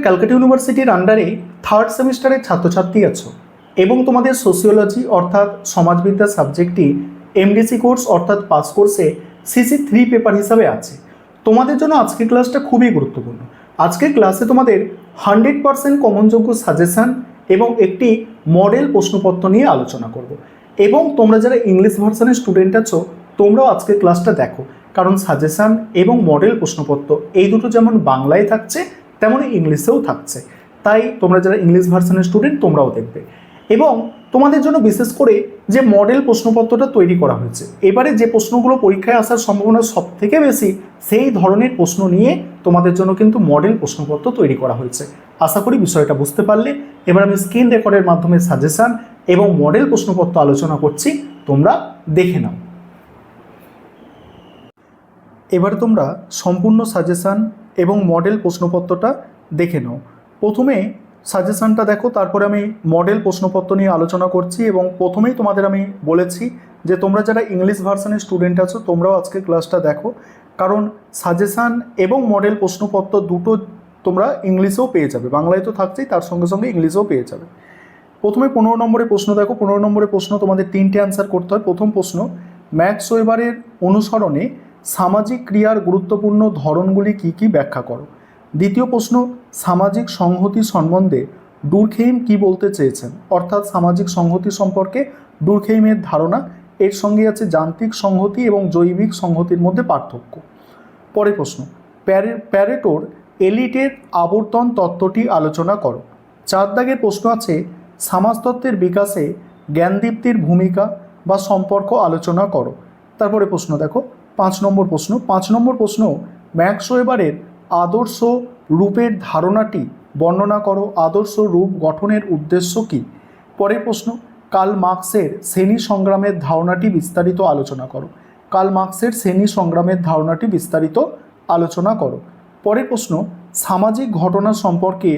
ক্যালকাটা ইউনিভার্সিটির আন্ডারে থার্ড সেমিস্টারের ছাত্রছাত্রী আছো এবং তোমাদের সোশিওলজি অর্থাৎ সমাজবিদ্যা সাবজেক্টটি এমডিসি কোর্স অর্থাৎ পাস কোর্সে সিসি 3 পেপার হিসাবে আছে। তোমাদের জন্য আজকের ক্লাসটা খুবই গুরুত্বপূর্ণ। আজকের ক্লাসে তোমাদের 100% কমনযোগ্য সাজেশান এবং একটি মডেল প্রশ্নপত্র নিয়ে আলোচনা করব। এবং তোমরা যারা ইংলিশ ভার্সনের স্টুডেন্ট আছো তোমরাও আজকের ক্লাসটা দেখো, কারণ সাজেশান এবং মডেল প্রশ্নপত্র এই দুটো যেমন বাংলায় থাকছে তেমনই ইংলিশেও থাকছে। তাই তোমরা যারা ইংলিশ ভার্সনের স্টুডেন্ট তোমরাও দেখবে। এবং তোমাদের জন্য বিশেষ করে যে মডেল প্রশ্নপত্রটা তৈরি করা হয়েছে, এবারে যে প্রশ্নগুলো পরীক্ষায় আসার সম্ভাবনা সব থেকে বেশি সেই ধরনের প্রশ্ন নিয়ে তোমাদের জন্য কিন্তু মডেল প্রশ্নপত্র তৈরি করা হয়েছে। আশা করি বিষয়টা বুঝতে পারলে। এবার আমি স্ক্রিন রেকর্ডের মাধ্যমে সাজেশান এবং মডেল প্রশ্নপত্র আলোচনা করছি, তোমরা দেখে নাও। এবার তোমরা সম্পূর্ণ সাজেশান এবং মডেল প্রশ্নপত্রটা দেখে নাও। প্রথমে সাজেশানটা দেখো, তারপরে আমি মডেল প্রশ্নপত্র নিয়ে আলোচনা করছি। এবং প্রথমেই তোমাদের আমি বলেছি যে তোমরা যারা ইংলিশ ভার্সনের স্টুডেন্ট আছো তোমরাও আজকে ক্লাসটা দেখো, কারণ সাজেশান এবং মডেল প্রশ্নপত্র দুটো তোমরা ইংলিশেও পেয়ে যাবে, বাংলায় তো থাকছেই, তার সঙ্গে সঙ্গে ইংলিশেও পেয়ে যাবে। প্রথমে 15 নম্বরের প্রশ্ন দেখো। 15 নম্বরের প্রশ্ন তোমাদের 3টে অ্যান্সার করতে হয়। প্রথম প্রশ্ন, ম্যাক্স ওয়েবারের অনুসরণে সামাজিক ক্রিয়ার গুরুত্বপূর্ণ ধরনগুলি কী কী ব্যাখ্যা করো। দ্বিতীয় প্রশ্ন, সামাজিক সংহতি সম্বন্ধে ডুরখেইম কী বলতে চেয়েছেন, অর্থাৎ সামাজিক সংহতি সম্পর্কে ডুরখেইমের ধারণা, এর সঙ্গে আছে যান্ত্রিক সংহতি এবং জৈবিক সংহতির মধ্যে পার্থক্য। পরের প্রশ্ন, প্যারেটোর এলিটের আবর্তন তত্ত্বটি আলোচনা করো। 4 দাগের প্রশ্ন আছে, সমাজতত্ত্বের বিকাশে জ্ঞানদীপ্তির ভূমিকা বা সম্পর্ক আলোচনা করো। তারপরে প্রশ্ন দেখো 5 নম্বর প্রশ্ন। 5 নম্বর প্রশ্ন, ম্যাক্স ওয়েবারের আদর্শ রূপের ধারণাটি বর্ণনা করো। আদর্শ রূপ গঠনের উদ্দেশ্য কী। পরের প্রশ্ন, কার্ল মার্ক্সের শ্রেণী সংগ্রামের ধারণাটি বিস্তারিত আলোচনা করো। কার্ল মার্ক্সের শ্রেণী সংগ্রামের ধারণাটি বিস্তারিত আলোচনা করো। পরের প্রশ্ন, সামাজিক ঘটনা সম্পর্কে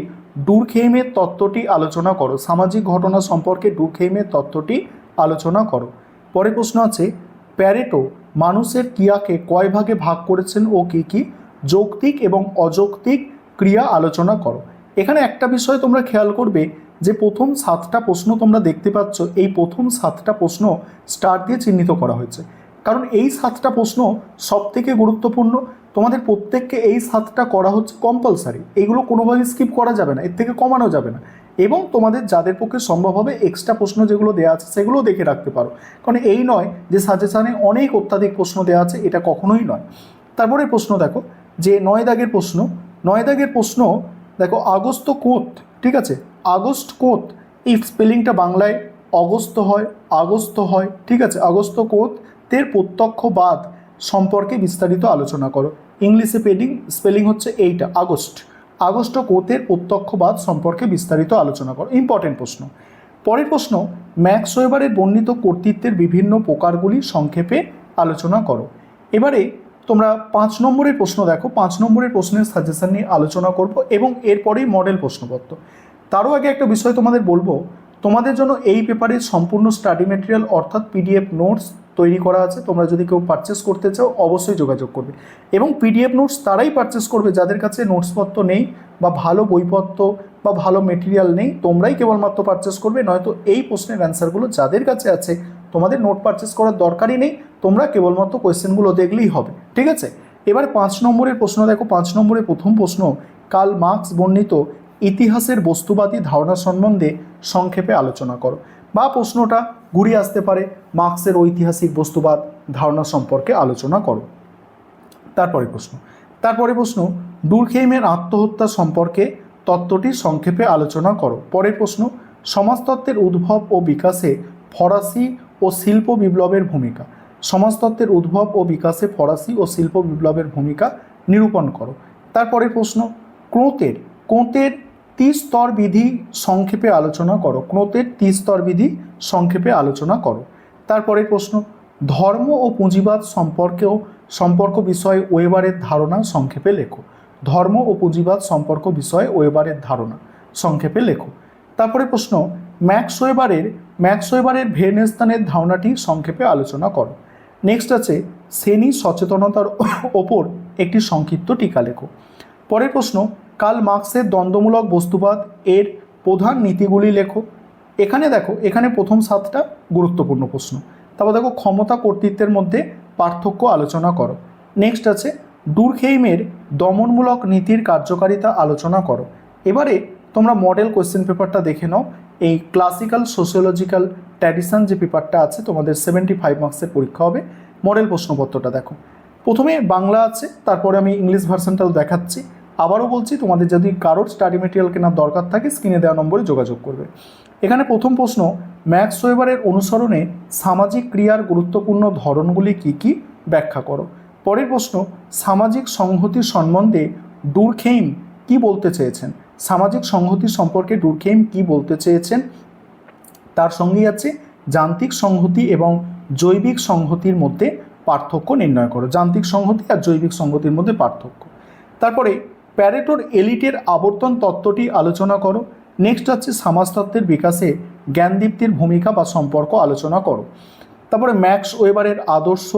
ডুরখেইমের তত্ত্বটি আলোচনা করো। সামাজিক ঘটনা সম্পর্কে ডুরখেইমের তত্ত্বটি আলোচনা করো। পরের প্রশ্ন আছে, প্যারেটো মানুষের ক্রিয়াকে কয় ভাগে ভাগ করেছেন ও কী কী। যৌক্তিক এবং অযৌক্তিক ক্রিয়া আলোচনা করো। এখানে একটা বিষয় তোমরা খেয়াল করবে যে প্রথম 7টা প্রশ্ন তোমরা দেখতে পাচ্ছ, এই প্রথম 7টা প্রশ্ন স্টার দিয়ে চিহ্নিত করা হয়েছে, কারণ এই 7টা প্রশ্ন সব থেকে গুরুত্বপূর্ণ। তোমাদের প্রত্যেককে এই 7টা করা হচ্ছে কম্পালসারি, এইগুলো কোনোভাবেই স্কিপ করা যাবে না, এর থেকে কমানো যাবে না। এবং তোমাদের যাদের পক্ষে সম্ভব হবে এক্সট্রা প্রশ্ন যেগুলো দেওয়া আছে সেগুলোও দেখে রাখতে পারো, কারণ এই নয় যে সাজেশানে অনেক অত্যাধিক প্রশ্ন দেওয়া আছে, এটা কখনোই নয়। তারপরে প্রশ্ন দেখো যে 9 দাগের প্রশ্ন। 9 দাগের প্রশ্ন দেখো, আগস্ত কোত, ঠিক আছে, আগস্ট কোত, এই স্পেলিংটা বাংলায় অগস্ত হয়, আগস্ত হয়, ঠিক আছে। আগস্ত কোতের প্রত্যক্ষবাদ সম্পর্কে বিস্তারিত আলোচনা করো। ইংলিশে স্পেলিং হচ্ছে এইটা, আগস্ট। আগস্ট কোতের প্রত্যক্ষবাদ সম্পর্কে বিস্তারিত আলোচনা করো, ইম্পর্টেন্ট প্রশ্ন। পরের প্রশ্ন, ম্যাক্স ওয়েবারের বর্ণিত কর্তৃত্বের বিভিন্ন প্রকারগুলি সংক্ষেপে আলোচনা করো। এবারে তোমরা 5 নম্বরের প্রশ্ন দেখো। 5 নম্বরের প্রশ্নের সাজেশন নিয়ে আলোচনা করব এবং এরপরেই মডেল প্রশ্নপত্র। তারও আগে একটা বিষয় তোমাদের বলবো, তোমাদের জন্য এই পেপারের সম্পূর্ণ স্টাডি মেটেরিয়াল অর্থাৎ পিডিএফ নোটস তৈরি করা আছে। তোমরা যদি কেউ পারচেস করতে চাও অবশ্যই যোগাযোগ করবে। এবং পিডিএফ নোটস তারাই পারচেস করবে যাদের কাছে নোটসপত্র নেই বা ভালো বইপত্র বা ভালো মেটেরিয়াল নেই, তোমরাই কেবলমাত্র পারচেস করবে। নয়তো এই প্রশ্নের অ্যান্সারগুলো যাদের কাছে আছে তোমাদের নোট পারচেস করার দরকারই নেই, তোমরা কেবলমাত্র কোয়েশ্চেনগুলো দেখলেই হবে, ঠিক আছে। এবার 5 নম্বরের প্রশ্ন দেখো। 5 নম্বরের প্রথম প্রশ্ন, কার্ল মার্ক্স বর্ণিত ইতিহাসের বস্তুবাদী ধারণা সম্বন্ধে সংক্ষেপে আলোচনা করো। বা প্রশ্নটা ঘুরিয়ে আসতে পারে, মার্ক্সের ঐতিহাসিক বস্তুবাদ ধারণা সম্পর্কে আলোচনা করো। তারপরে প্রশ্ন, ডুরখেইমের আত্মহত্যা সম্পর্কে তত্ত্বটি সংক্ষেপে আলোচনা করো। পরের প্রশ্ন, সমাজতত্ত্বের উদ্ভব ও বিকাশে ফরাসি ও শিল্প বিপ্লবের ভূমিকা। সমাজতত্ত্বের উদ্ভব ও বিকাশে ফরাসি ও শিল্প বিপ্লবের ভূমিকা নিরূপণ করো। তারপরের প্রশ্ন, ক্রোতের 30 স্তর বিধি সংক্ষেপে আলোচনা করো। ক্রোতের 30 স্তর বিধি সংক্ষেপে আলোচনা করো। তারপরের প্রশ্ন, ধর্ম ও পুঁজিবাদ সম্পর্ক বিষয়ে ওয়েবারের ধারণা সংক্ষেপে লেখো। ধর্ম ও পুঁজিবাদ সম্পর্ক বিষয়ে ওয়েবারের ধারণা সংক্ষেপে লেখো। তারপরে প্রশ্ন, ম্যাক্স ওয়েবারের ভেনেস্তানের ধারণাটি সংক্ষেপে আলোচনা করো। নেক্সট আছে, শ্রেণী সচেতনতার ওপর একটি সংক্ষিপ্ত টিকা লেখো। পরের প্রশ্ন, কার্ল মার্কসের দ্বন্দ্বমূলক বস্তুবাদ এর প্রধান নীতিগুলি লেখো। এখানে দেখো, এখানে প্রথম 7টা গুরুত্বপূর্ণ প্রশ্ন। তারপর দেখো ক্ষমতা কর্তৃত্বের মধ্যে পার্থক্য আলোচনা করো। নেক্সট আছে ডুরখেইমের দমনমূলক নীতির কার্যকারিতা আলোচনা করো। এবারে তোমরা মডেল কোয়েশ্চেন পেপারটা দেখে নাও। এই ক্লাসিক্যাল সোশিওলজিক্যাল ট্র্যাডিশন যে পেপারটা আছে, তোমাদের 75 মার্কসের পরীক্ষা হবে। মডেল প্রশ্নপত্রটা দেখো। প্রথমে বাংলা আছে, তারপরে আমি ইংলিশ ভার্সনটাও দেখাচ্ছি। আবারও বলছি, তোমাদের যদি কারোর স্টাডি মেটেরিয়াল কেনার দরকার থাকে স্ক্রিনে দেওয়া নম্বরে যোগাযোগ করবে। এখানে প্রথম প্রশ্ন, ম্যাক্স ওয়েবারের অনুসরণে সামাজিক ক্রিয়ার গুরুত্বপূর্ণ ধরনগুলি কী কী ব্যাখ্যা করো। পরের প্রশ্ন, সামাজিক সংহতি সম্বন্ধে ডুরখেইম কি বলতে চেয়েছেন। সামাজিক সংহতি সম্পর্কে ডুরখেইম কি বলতে চেয়েছেন। তার সঙ্গেই আছে যান্ত্রিক সংহতি এবং জৈবিক সংহতির মধ্যে পার্থক্য নির্ণয় করো। যান্ত্রিক সংহতি আর জৈবিক সংহতির মধ্যে পার্থক্য। তারপরে প্যারেটোর এলিটের আবর্তন তত্ত্বটি আলোচনা করো। নেক্সট হচ্ছে সমাজতত্ত্বের বিকাশে জ্ঞানদীপ্তির ভূমিকা বা সম্পর্ক আলোচনা করো। তারপরে ম্যাক্স ওয়েবারের আদর্শ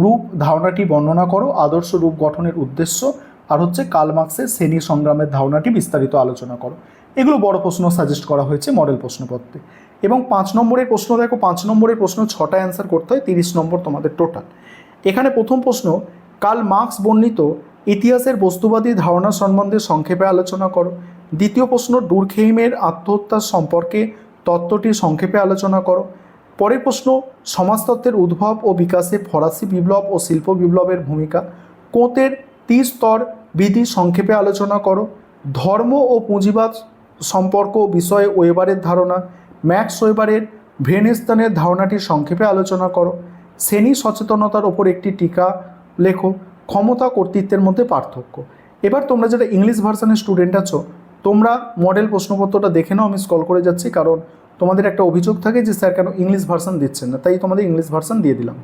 রূপ ধারণাটি বর্ণনা করো। আদর্শ রূপ গঠনের উদ্দেশ্য আর হচ্ছে কার্ল মার্কসের শ্রেণী সংগ্রামের ধারণাটি বিস্তারিত আলোচনা করো। এগুলো বড় প্রশ্ন সাজেস্ট করা হয়েছে মডেল প্রশ্নপত্রে। এবং 5 নম্বরের প্রশ্ন দেখো, 5 নম্বরের প্রশ্ন 6টা অ্যান্সার করতে হয়, 30 নম্বর তোমাদের টোটাল। এখানে প্রথম প্রশ্ন, কার্ল মার্কস বর্ণিত ইতিহাসের বস্তুবাদী ধারণা সম্বন্ধে সংক্ষেপে আলোচনা করো। দ্বিতীয় প্রশ্ন, ডুরখেইমের আত্মহত্যার সম্পর্কে তত্ত্বটি সংক্ষেপে আলোচনা করো। পরের প্রশ্ন, সমাজতত্ত্বের উদ্ভব ও বিকাশে ফরাসি বিপ্লব ও শিল্প বিপ্লবের ভূমিকা। কোঁতের 30 স্তর বিধি সংক্ষেপে আলোচনা করো। ধর্ম ও পুঁজিবাদ সম্পর্ক বিষয়ে ওয়েবারের ধারণা। ম্যাক্স ওয়েবারের ভেনেস্তানের ধারণাটি সংক্ষেপে আলোচনা করো। শ্রেণী সচেতনতার ওপর একটি টিকা লেখো। ক্ষমতা কর্তৃত্বের মধ্যে পার্থক্য। এবার তোমরা যারা ইংলিশ ভার্সনের স্টুডেন্ট আছো, তোমরা মডেল প্রশ্নপত্রটা দেখে নাও। আমি স্ক্রল করে যাচ্ছি, কারণ তোমাদের একটা অভিযোগ থাকে যে স্যার কেন ইংলিশ ভার্সন দিচ্ছেন না, তাই তোমাদের ইংলিশ ভার্সন দিয়ে দিলাম।